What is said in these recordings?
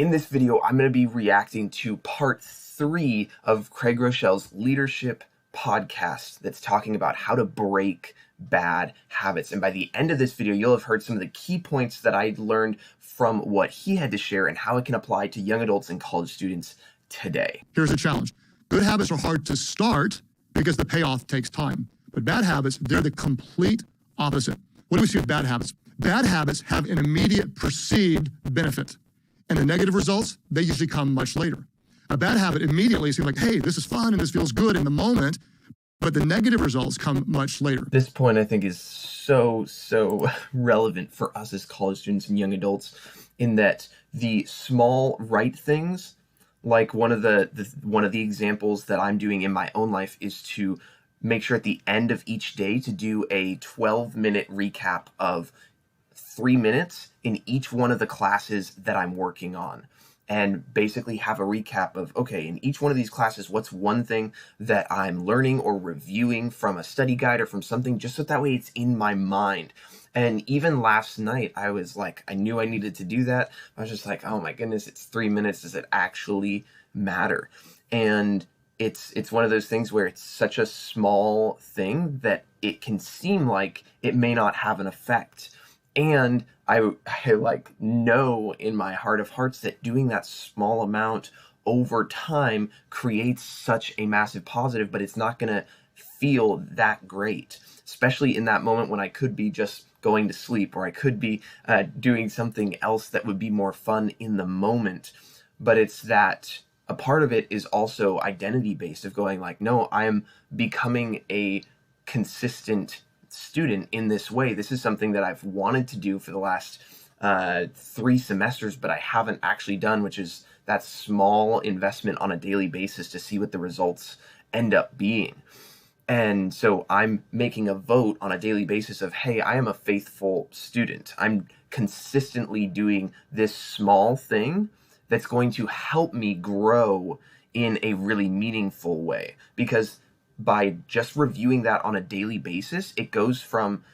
In this video, I'm going to be reacting to part 3 of Craig Groeschel's leadership podcast that's talking about how to break bad habits. And by the end of this video, you'll have heard some of the key points that I learned from what he had to share and how it can apply to young adults and college students today. Here's a challenge. Good habits are hard to start because the payoff takes time. But bad habits, they're the complete opposite. What do we see with bad habits? Bad habits have an immediate perceived benefit. And the negative results, they usually come much later. A bad habit immediately seems like, hey, this is fun and this feels good in the moment, but the negative results come much later. This point, I think, is so relevant for us as college students and young adults, in that the small right things, like one of the examples that I'm doing in my own life is to make sure at the end of each day to do a 12-minute recap of 3 minutes in each one of the classes that I'm working on, and basically have a recap of, okay, in each one of these classes, what's one thing that I'm learning or reviewing from a study guide or from something, just so that way it's in my mind. And even last night, I was like, I knew I needed to do that. I was just like, oh my goodness, it's 3 minutes. Does it actually matter? And it's one of those things where it's such a small thing that it can seem like it may not have an effect. And I like know in my heart of hearts that doing that small amount over time creates such a massive positive, but it's not going to feel that great, especially in that moment when I could be just going to sleep, or I could be doing something else that would be more fun in the moment. But it's that a part of it is also identity based, of going like, no, I am becoming a consistent student in this way. This is something that I've wanted to do for the last 3 semesters, but I haven't actually done, which is that small investment on a daily basis to see what the results end up being. And so I'm making a vote on a daily basis of, hey, I am a faithful student. I'm consistently doing this small thing that's going to help me grow in a really meaningful way. Because by just reviewing that on a daily basis, it goes from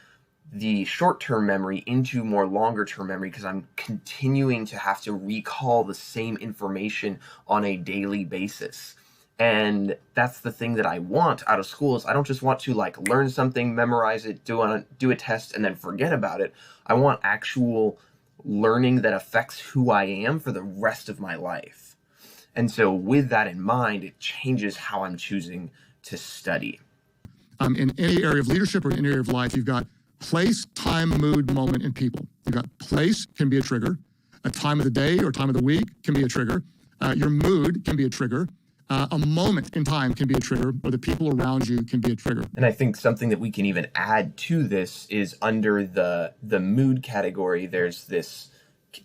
the short-term memory into more longer-term memory, because I'm continuing to have to recall the same information on a daily basis. And that's the thing that I want out of school. Is I don't just want to like learn something, memorize it, do a test, and then forget about it. I want actual learning that affects who I am for the rest of my life. And so with that in mind, it changes how I'm choosing to study. In any area of leadership or in any area of life, you've got place, time, mood, moment, and people. You've got place can be a trigger. A time of the day or time of the week can be a trigger. Your mood can be a trigger. A moment in time can be a trigger, or the people around you can be a trigger. And I think something that we can even add to this is under the mood category, there's this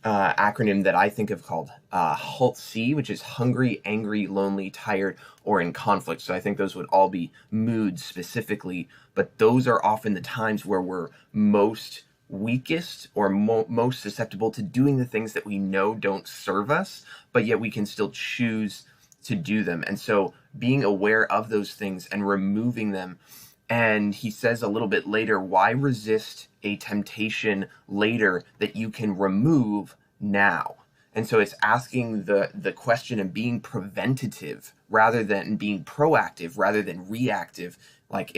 acronym that I think of called HALT-C, which is hungry, angry, lonely, tired, or in conflict. So I think those would all be moods specifically, but those are often the times where we're most weakest or most susceptible to doing the things that we know don't serve us, but yet we can still choose to do them. And so being aware of those things and removing them. And he says a little bit later, why resist a temptation later that you can remove now? And so it's asking the question and being preventative rather than being proactive, rather than reactive. Like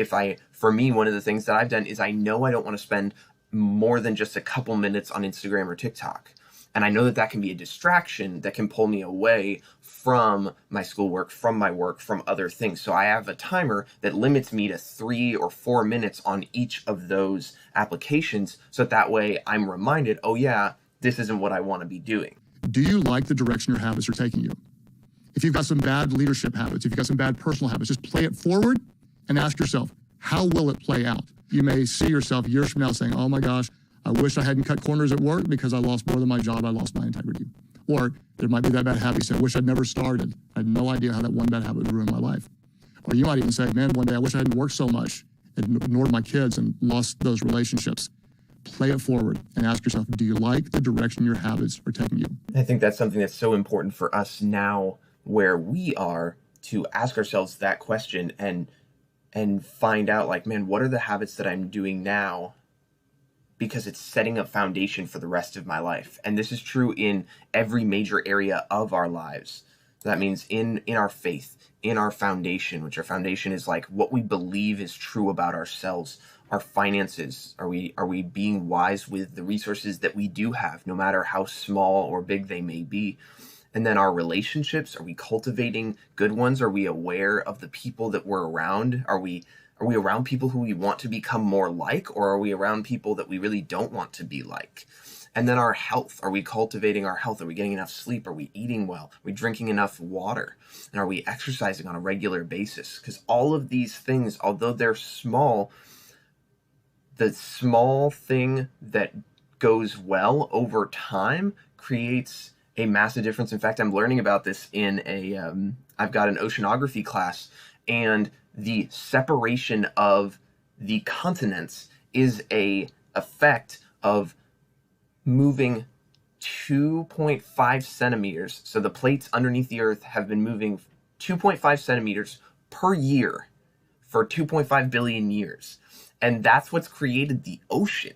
for me, one of the things that I've done is I know I don't want to spend more than just a couple minutes on Instagram or TikTok. And I know that can be a distraction that can pull me away from my schoolwork, from my work, from other things. So I have a timer that limits me to 3 or 4 minutes on each of those applications. So that way I'm reminded, oh yeah, this isn't what I want to be doing. Do you like the direction your habits are taking you? If you've got some bad leadership habits, if you've got some bad personal habits, just play it forward and ask yourself, how will it play out? You may see yourself years from now saying, oh my gosh, I wish I hadn't cut corners at work because I lost more than my job. I lost my integrity. Or there might be that bad habit. You say, I wish I'd never started. I had no idea how that one bad habit would ruin my life. Or you might even say, man, one day I wish I hadn't worked so much and ignored my kids and lost those relationships. Play it forward and ask yourself, do you like the direction your habits are taking you? I think that's something that's so important for us now where we are, to ask ourselves that question and find out, like, man, what are the habits that I'm doing now because it's setting a foundation for the rest of my life. And this is true in every major area of our lives. That means in our faith, in our foundation, which our foundation is like what we believe is true about ourselves, our finances. Are we being wise with the resources that we do have, no matter how small or big they may be? And then our relationships, are we cultivating good ones? Are we aware of the people that we're around? Are we around people who we want to become more like, or are we around people that we really don't want to be like? And then our health, are we cultivating our health? Are we getting enough sleep? Are we eating well? Are we drinking enough water? And are we exercising on a regular basis? Because all of these things, although they're small, the small thing that goes well over time creates a massive difference. In fact, I'm learning about this in I've got an oceanography class, and the separation of the continents is a effect of moving 2.5 centimeters. So the plates underneath the earth have been moving 2.5 centimeters per year for 2.5 billion years. And that's what's created the ocean.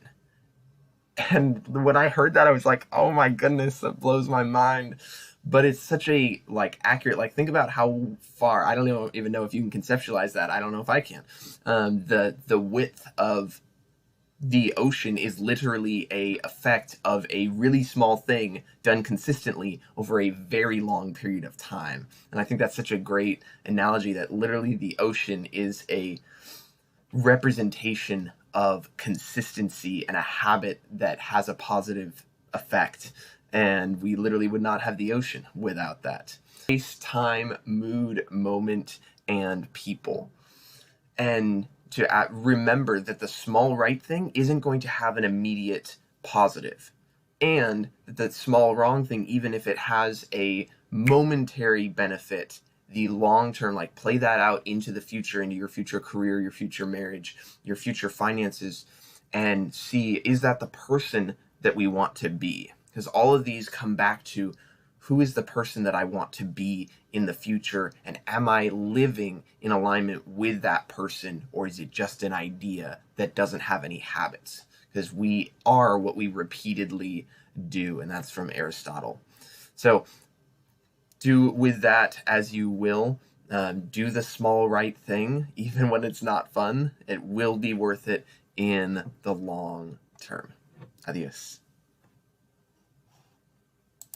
And when I heard that, I was like, oh my goodness, that blows my mind. But it's such a accurate, think about how far, I don't even know if you can conceptualize that. I don't know if I can. The width of the ocean is literally a effect of a really small thing done consistently over a very long period of time. And I think that's such a great analogy, that literally the ocean is a representation of consistency and a habit that has a positive effect. And we literally would not have the ocean without that. Space, time, mood, moment, and people. And to remember that the small right thing isn't going to have an immediate positive. And the small wrong thing, even if it has a momentary benefit, the long term, play that out into the future, into your future career, your future marriage, your future finances, and see, is that the person that we want to be? Because all of these come back to, who is the person that I want to be in the future? And am I living in alignment with that person? Or is it just an idea that doesn't have any habits? Because we are what we repeatedly do. And that's from Aristotle. So do with that as you will. Do the small right thing, even when it's not fun. It will be worth it in the long term. Adios.